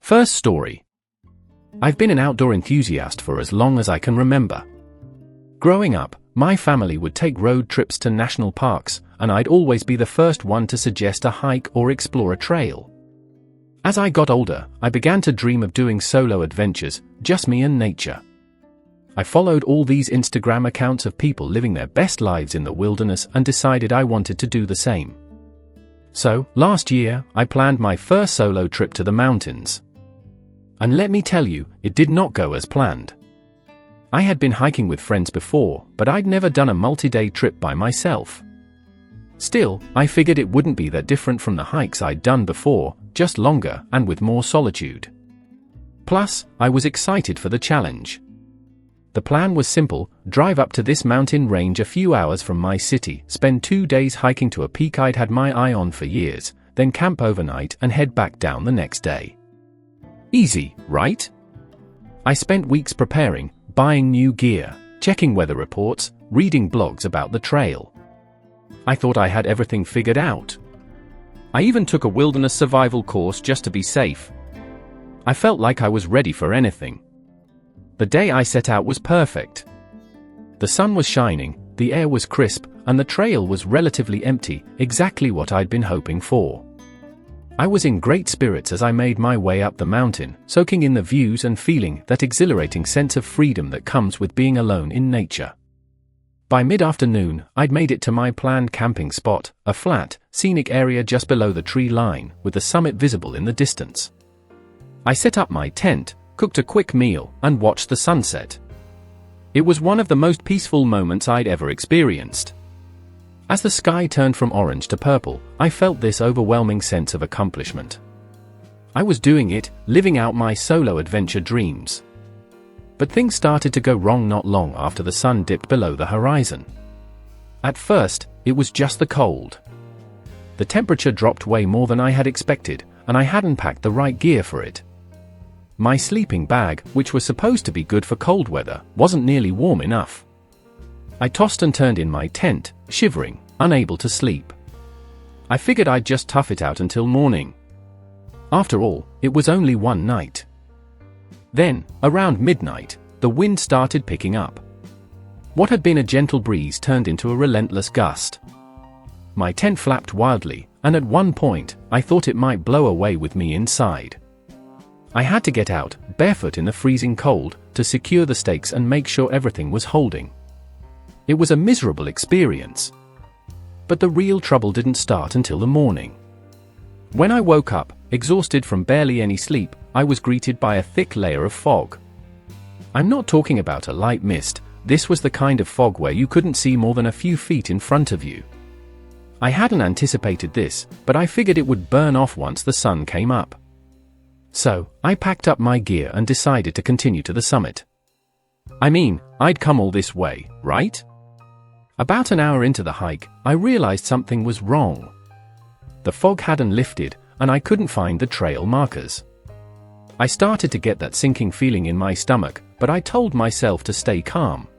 First story. I've been an outdoor enthusiast for as long as I can remember. Growing up, my family would take road trips to national parks, and I'd always be the first one to suggest a hike or explore a trail. As I got older, I began to dream of doing solo adventures, just me and nature. I followed all these Instagram accounts of people living their best lives in the wilderness and decided I wanted to do the same. So, last year, I planned my first solo trip to the mountains. And let me tell you, it did not go as planned. I had been hiking with friends before, but I'd never done a multi-day trip by myself. Still, I figured it wouldn't be that different from the hikes I'd done before, just longer and with more solitude. Plus, I was excited for the challenge. The plan was simple: drive up to this mountain range a few hours from my city, spend 2 days hiking to a peak I'd had my eye on for years, then camp overnight and head back down the next day. Easy, right? I spent weeks preparing, buying new gear, checking weather reports, reading blogs about the trail. I thought I had everything figured out. I even took a wilderness survival course just to be safe. I felt like I was ready for anything. The day I set out was perfect. The sun was shining, the air was crisp, and the trail was relatively empty, exactly what I'd been hoping for. I was in great spirits as I made my way up the mountain, soaking in the views and feeling that exhilarating sense of freedom that comes with being alone in nature. By mid-afternoon, I'd made it to my planned camping spot, a flat, scenic area just below the tree line, with the summit visible in the distance. I set up my tent, cooked a quick meal, and watched the sunset. It was one of the most peaceful moments I'd ever experienced. As the sky turned from orange to purple, I felt this overwhelming sense of accomplishment. I was doing it, living out my solo adventure dreams. But things started to go wrong not long after the sun dipped below the horizon. At first, it was just the cold. The temperature dropped way more than I had expected, and I hadn't packed the right gear for it. My sleeping bag, which was supposed to be good for cold weather, wasn't nearly warm enough. I tossed and turned in my tent, shivering, unable to sleep. I figured I'd just tough it out until morning. After all, it was only one night. Then, around midnight, the wind started picking up. What had been a gentle breeze turned into a relentless gust. My tent flapped wildly, and at one point, I thought it might blow away with me inside. I had to get out, barefoot in the freezing cold, to secure the stakes and make sure everything was holding. It was a miserable experience. But the real trouble didn't start until the morning. When I woke up, exhausted from barely any sleep, I was greeted by a thick layer of fog. I'm not talking about a light mist. This was the kind of fog where you couldn't see more than a few feet in front of you. I hadn't anticipated this, but I figured it would burn off once the sun came up. So, I packed up my gear and decided to continue to the summit. I mean, I'd come all this way, right? About an hour into the hike, I realized something was wrong. The fog hadn't lifted, and I couldn't find the trail markers. I started to get that sinking feeling in my stomach, but I told myself to stay calm.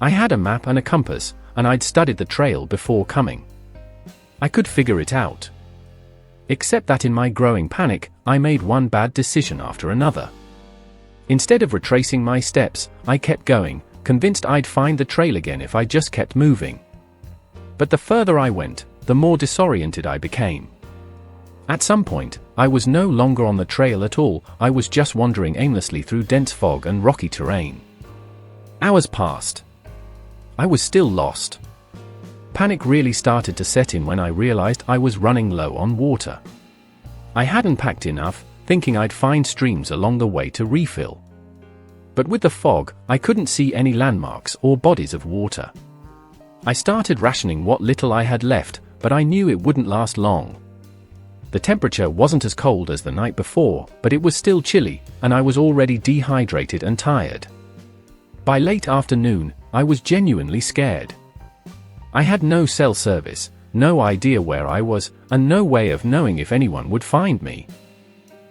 I had a map and a compass, and I'd studied the trail before coming. I could figure it out. Except that in my growing panic, I made one bad decision after another. Instead of retracing my steps, I kept going, convinced I'd find the trail again if I just kept moving. But the further I went, the more disoriented I became. At some point, I was no longer on the trail at all. I was just wandering aimlessly through dense fog and rocky terrain. Hours passed. I was still lost. Panic really started to set in when I realized I was running low on water. I hadn't packed enough, thinking I'd find streams along the way to refill. But with the fog, I couldn't see any landmarks or bodies of water. I started rationing what little I had left, but I knew it wouldn't last long. The temperature wasn't as cold as the night before, but it was still chilly, and I was already dehydrated and tired. By late afternoon, I was genuinely scared. I had no cell service, no idea where I was, and no way of knowing if anyone would find me.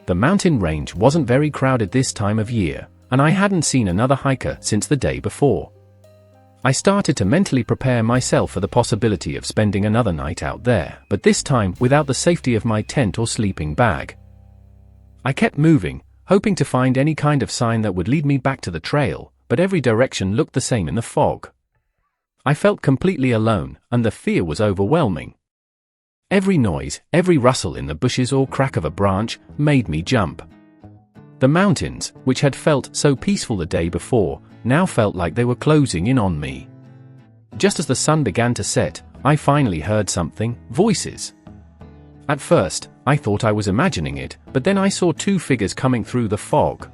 The mountain range wasn't very crowded this time of year, and I hadn't seen another hiker since the day before. I started to mentally prepare myself for the possibility of spending another night out there, but this time without the safety of my tent or sleeping bag. I kept moving, hoping to find any kind of sign that would lead me back to the trail, but every direction looked the same in the fog. I felt completely alone, and the fear was overwhelming. Every noise, every rustle in the bushes or crack of a branch, made me jump. The mountains, which had felt so peaceful the day before, now felt like they were closing in on me. Just as the sun began to set, I finally heard something: voices. At first, I thought I was imagining it, but then I saw two figures coming through the fog.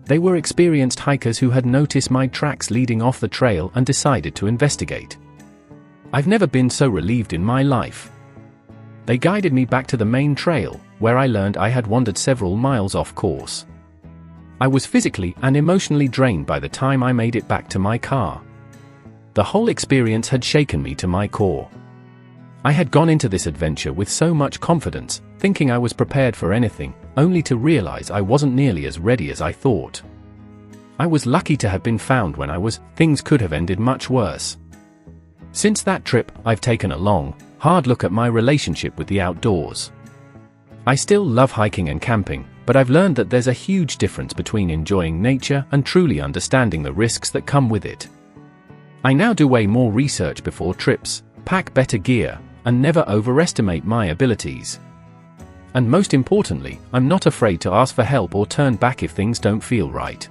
They were experienced hikers who had noticed my tracks leading off the trail and decided to investigate. I've never been so relieved in my life. They guided me back to the main trail, where I learned I had wandered several miles off course. I was physically and emotionally drained by the time I made it back to my car. The whole experience had shaken me to my core. I had gone into this adventure with so much confidence, thinking I was prepared for anything, only to realize I wasn't nearly as ready as I thought. I was lucky to have been found when things could have ended much worse. Since that trip, I've taken a long, hard look at my relationship with the outdoors. I still love hiking and camping, but I've learned that there's a huge difference between enjoying nature and truly understanding the risks that come with it. I now do way more research before trips, pack better gear, and never overestimate my abilities. And most importantly, I'm not afraid to ask for help or turn back if things don't feel right.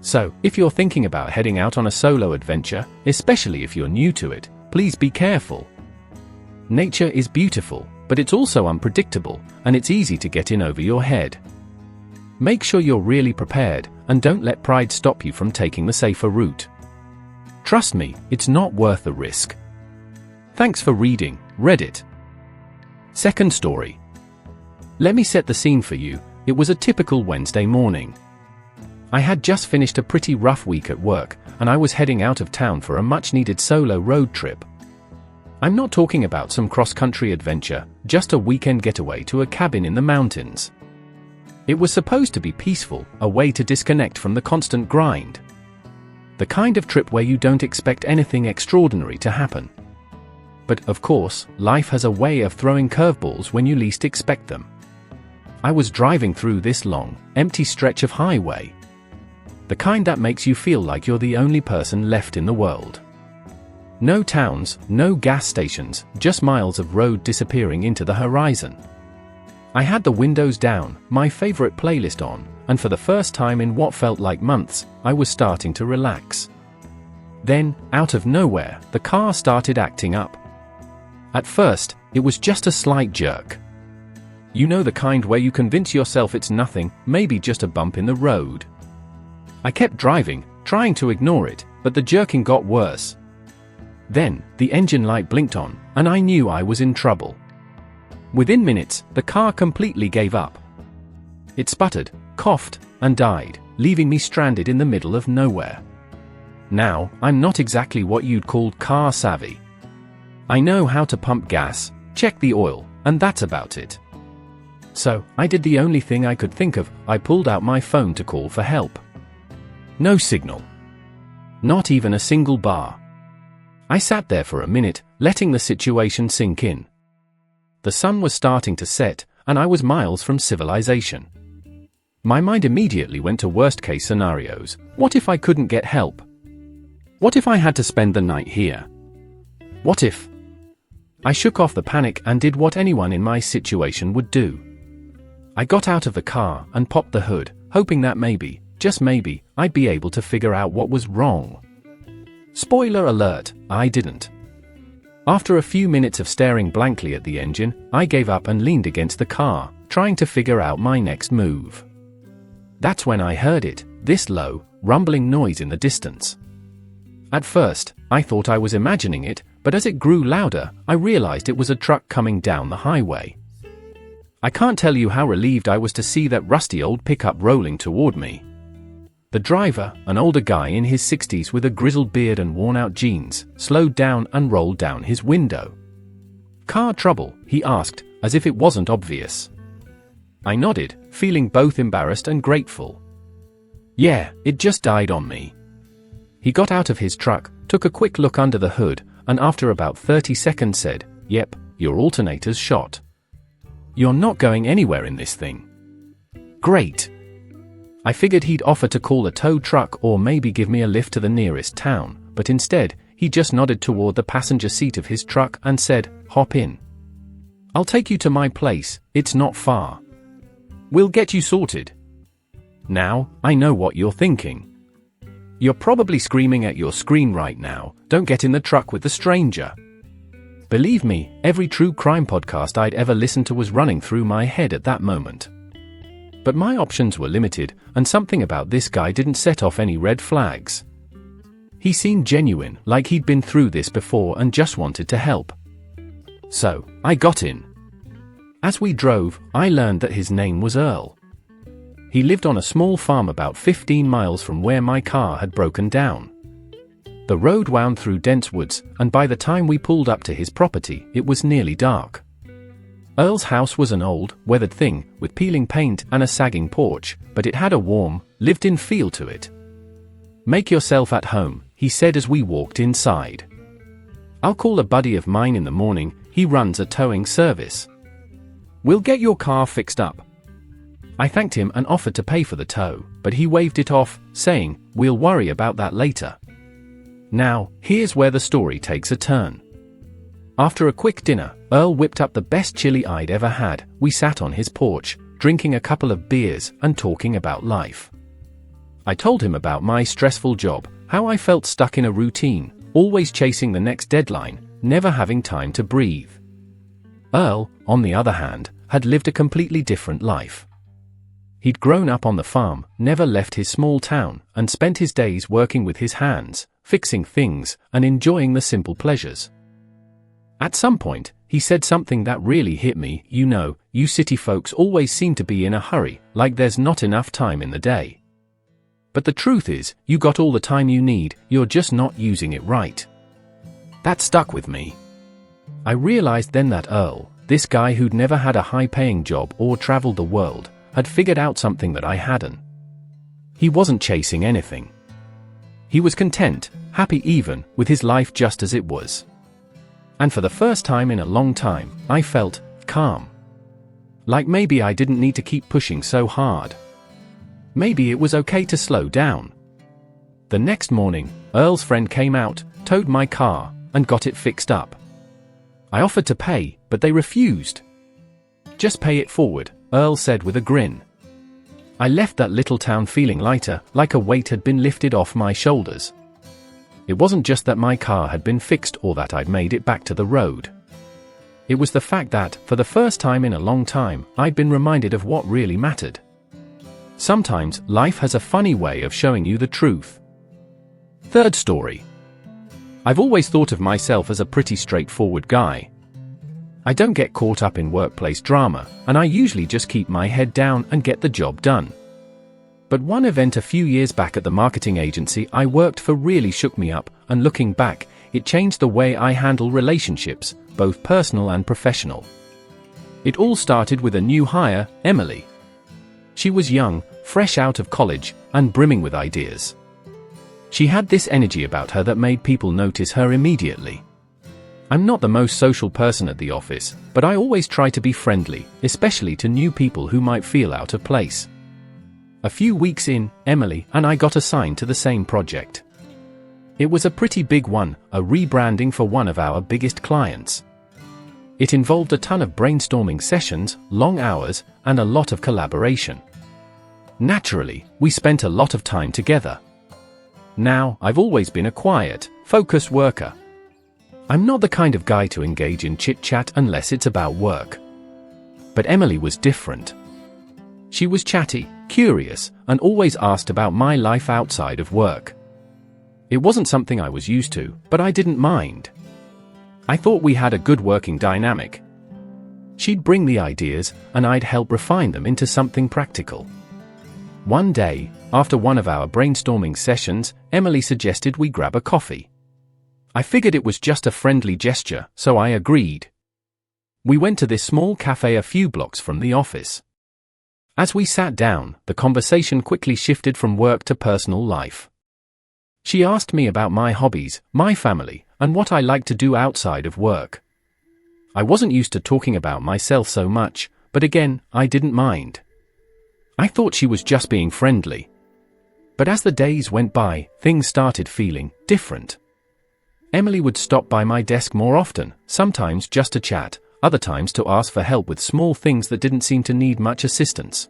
So, if you're thinking about heading out on a solo adventure, especially if you're new to it, please be careful. Nature is beautiful, but it's also unpredictable, and it's easy to get in over your head. Make sure you're really prepared, and don't let pride stop you from taking the safer route. Trust me, it's not worth the risk. Thanks for reading, Reddit. Second story. Let me set the scene for you. It was a typical Wednesday morning. I had just finished a pretty rough week at work, and I was heading out of town for a much-needed solo road trip. I'm not talking about some cross-country adventure, just a weekend getaway to a cabin in the mountains. It was supposed to be peaceful, a way to disconnect from the constant grind. The kind of trip where you don't expect anything extraordinary to happen. But, of course, life has a way of throwing curveballs when you least expect them. I was driving through this long, empty stretch of highway. The kind that makes you feel like you're the only person left in the world. No towns, no gas stations, just miles of road disappearing into the horizon. I had the windows down, my favorite playlist on, and for the first time in what felt like months, I was starting to relax. Then, out of nowhere, the car started acting up. At first, it was just a slight jerk. You know, the kind where you convince yourself it's nothing, maybe just a bump in the road. I kept driving, trying to ignore it, but the jerking got worse. Then, the engine light blinked on, and I knew I was in trouble. Within minutes, the car completely gave up. It sputtered, coughed, and died, leaving me stranded in the middle of nowhere. Now, I'm not exactly what you'd call car savvy. I know how to pump gas, check the oil, and that's about it. So, I did the only thing I could think of. I pulled out my phone to call for help. No signal. Not even a single bar. I sat there for a minute, letting the situation sink in. The sun was starting to set, and I was miles from civilization. My mind immediately went to worst-case scenarios. What if I couldn't get help? What if I had to spend the night here? What if? I shook off the panic and did what anyone in my situation would do. I got out of the car and popped the hood, hoping that maybe, just maybe, I'd be able to figure out what was wrong. Spoiler alert, I didn't. After a few minutes of staring blankly at the engine, I gave up and leaned against the car, trying to figure out my next move. That's when I heard it, this low, rumbling noise in the distance. At first, I thought I was imagining it, but as it grew louder, I realized it was a truck coming down the highway. I can't tell you how relieved I was to see that rusty old pickup rolling toward me. The driver, an older guy in his 60s with a grizzled beard and worn-out jeans, slowed down and rolled down his window. "Car trouble?" he asked, as if it wasn't obvious. I nodded, feeling both embarrassed and grateful. "Yeah, it just died on me." He got out of his truck, took a quick look under the hood, and after about 30 seconds said, "Yep, your alternator's shot. You're not going anywhere in this thing." Great. I figured he'd offer to call a tow truck or maybe give me a lift to the nearest town, but instead, he just nodded toward the passenger seat of his truck and said, "Hop in. I'll take you to my place, it's not far. We'll get you sorted." Now, I know what you're thinking. You're probably screaming at your screen right now, "Don't get in the truck with the stranger." Believe me, every true crime podcast I'd ever listened to was running through my head at that moment. But my options were limited, and something about this guy didn't set off any red flags. He seemed genuine, like he'd been through this before and just wanted to help. So, I got in. As we drove, I learned that his name was Earl. He lived on a small farm about 15 miles from where my car had broken down. The road wound through dense woods, and by the time we pulled up to his property, it was nearly dark. Earl's house was an old, weathered thing, with peeling paint and a sagging porch, but it had a warm, lived-in feel to it. "Make yourself at home," he said as we walked inside. "I'll call a buddy of mine in the morning, he runs a towing service. We'll get your car fixed up." I thanked him and offered to pay for the tow, but he waved it off, saying, "We'll worry about that later." Now, here's where the story takes a turn. After a quick dinner, Earl whipped up the best chili I'd ever had. We sat on his porch, drinking a couple of beers and talking about life. I told him about my stressful job, how I felt stuck in a routine, always chasing the next deadline, never having time to breathe. Earl, on the other hand, had lived a completely different life. He'd grown up on the farm, never left his small town, and spent his days working with his hands, fixing things, and enjoying the simple pleasures. At some point, he said something that really hit me. "You know, you city folks always seem to be in a hurry, like there's not enough time in the day. But the truth is, you got all the time you need, you're just not using it right." That stuck with me. I realized then that Earl, this guy who'd never had a high-paying job or traveled the world, had figured out something that I hadn't. He wasn't chasing anything. He was content, happy even, with his life just as it was. And for the first time in a long time, I felt calm. Like maybe I didn't need to keep pushing so hard. Maybe it was okay to slow down. The next morning, Earl's friend came out, towed my car, and got it fixed up. I offered to pay, but they refused. "Just pay it forward," Earl said with a grin. I left that little town feeling lighter, like a weight had been lifted off my shoulders. It wasn't just that my car had been fixed or that I'd made it back to the road. It was the fact that, for the first time in a long time, I'd been reminded of what really mattered. Sometimes, life has a funny way of showing you the truth. Third story. I've always thought of myself as a pretty straightforward guy. I don't get caught up in workplace drama, and I usually just keep my head down and get the job done. But one event a few years back at the marketing agency I worked for really shook me up, and looking back, it changed the way I handle relationships, both personal and professional. It all started with a new hire, Emily. She was young, fresh out of college, and brimming with ideas. She had this energy about her that made people notice her immediately. I'm not the most social person at the office, but I always try to be friendly, especially to new people who might feel out of place. A few weeks in, Emily and I got assigned to the same project. It was a pretty big one, a rebranding for one of our biggest clients. It involved a ton of brainstorming sessions, long hours, and a lot of collaboration. Naturally, we spent a lot of time together. Now, I've always been a quiet, focused worker. I'm not the kind of guy to engage in chit-chat unless it's about work. But Emily was different. She was chatty, curious, and always asked about my life outside of work. It wasn't something I was used to, but I didn't mind. I thought we had a good working dynamic. She'd bring the ideas, and I'd help refine them into something practical. One day, after one of our brainstorming sessions, Emily suggested we grab a coffee. I figured it was just a friendly gesture, so I agreed. We went to this small cafe a few blocks from the office. As we sat down, the conversation quickly shifted from work to personal life. She asked me about my hobbies, my family, and what I like to do outside of work. I wasn't used to talking about myself so much, but again, I didn't mind. I thought she was just being friendly. But as the days went by, things started feeling different. Emily would stop by my desk more often, sometimes just to chat, other times to ask for help with small things that didn't seem to need much assistance.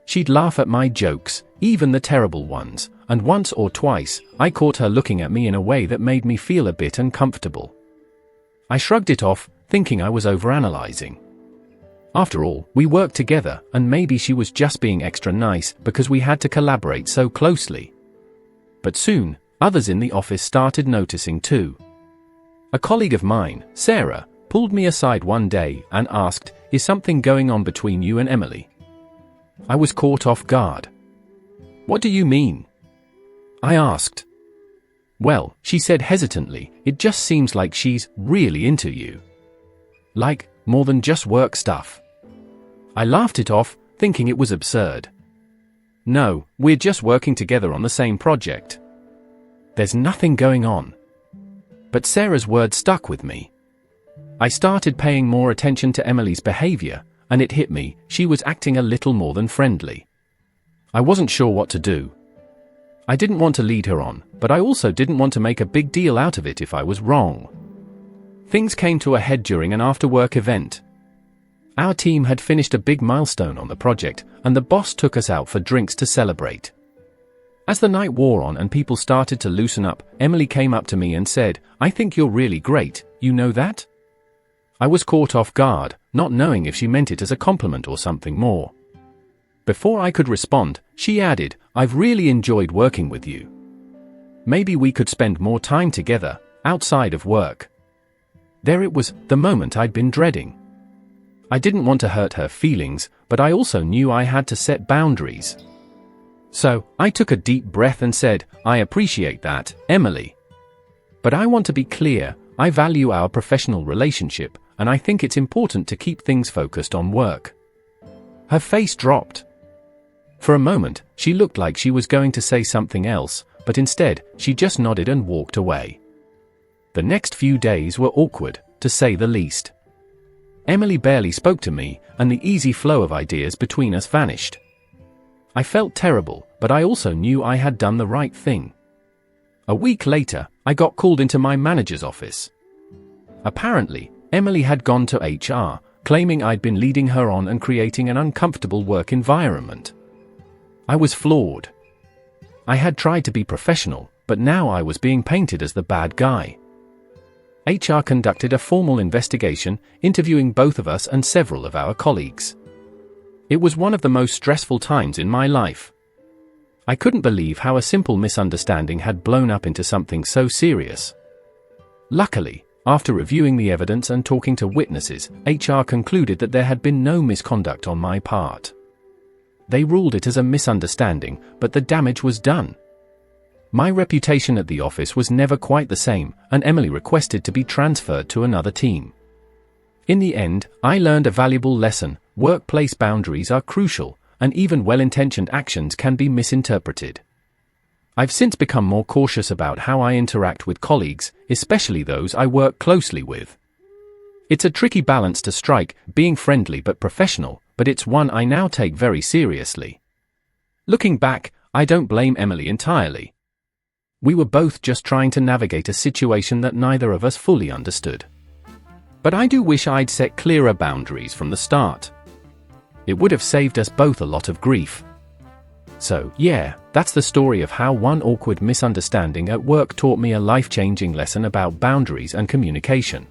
She'd laugh at my jokes, even the terrible ones, and once or twice, I caught her looking at me in a way that made me feel a bit uncomfortable. I shrugged it off, thinking I was overanalyzing. After all, we worked together, and maybe she was just being extra nice because we had to collaborate so closely. But soon, others in the office started noticing too. A colleague of mine, Sarah, pulled me aside one day and asked, "Is something going on between you and Emily?" I was caught off guard. "What do you mean?" I asked. "Well," she said hesitantly, "it just seems like she's really into you. Like, more than just work stuff." I laughed it off, thinking it was absurd. "No, we're just working together on the same project. There's nothing going on." But Sarah's words stuck with me. I started paying more attention to Emily's behavior, and it hit me, she was acting a little more than friendly. I wasn't sure what to do. I didn't want to lead her on, but I also didn't want to make a big deal out of it if I was wrong. Things came to a head during an after-work event. Our team had finished a big milestone on the project, and the boss took us out for drinks to celebrate. As the night wore on and people started to loosen up, Emily came up to me and said, "I think you're really great, you know that?" I was caught off guard, not knowing if she meant it as a compliment or something more. Before I could respond, she added, "I've really enjoyed working with you. Maybe we could spend more time together, outside of work." There it was, the moment I'd been dreading. I didn't want to hurt her feelings, but I also knew I had to set boundaries. So, I took a deep breath and said, "I appreciate that, Emily. But I want to be clear, I value our professional relationship, and I think it's important to keep things focused on work." Her face dropped. For a moment, she looked like she was going to say something else, but instead, she just nodded and walked away. The next few days were awkward, to say the least. Emily barely spoke to me, and the easy flow of ideas between us vanished. I felt terrible, but I also knew I had done the right thing. A week later, I got called into my manager's office. Apparently, Emily had gone to HR, claiming I'd been leading her on and creating an uncomfortable work environment. I was floored. I had tried to be professional, but now I was being painted as the bad guy. HR conducted a formal investigation, interviewing both of us and several of our colleagues. It was one of the most stressful times in my life. I couldn't believe how a simple misunderstanding had blown up into something so serious. Luckily, after reviewing the evidence and talking to witnesses, HR concluded that there had been no misconduct on my part. They ruled it as a misunderstanding, but the damage was done. My reputation at the office was never quite the same, and Emily requested to be transferred to another team. In the end, I learned a valuable lesson: workplace boundaries are crucial, and even well-intentioned actions can be misinterpreted. I've since become more cautious about how I interact with colleagues, especially those I work closely with. It's a tricky balance to strike, being friendly but professional, but it's one I now take very seriously. Looking back, I don't blame Emily entirely. We were both just trying to navigate a situation that neither of us fully understood. But I do wish I'd set clearer boundaries from the start. It would have saved us both a lot of grief. So, yeah, that's the story of how one awkward misunderstanding at work taught me a life-changing lesson about boundaries and communication.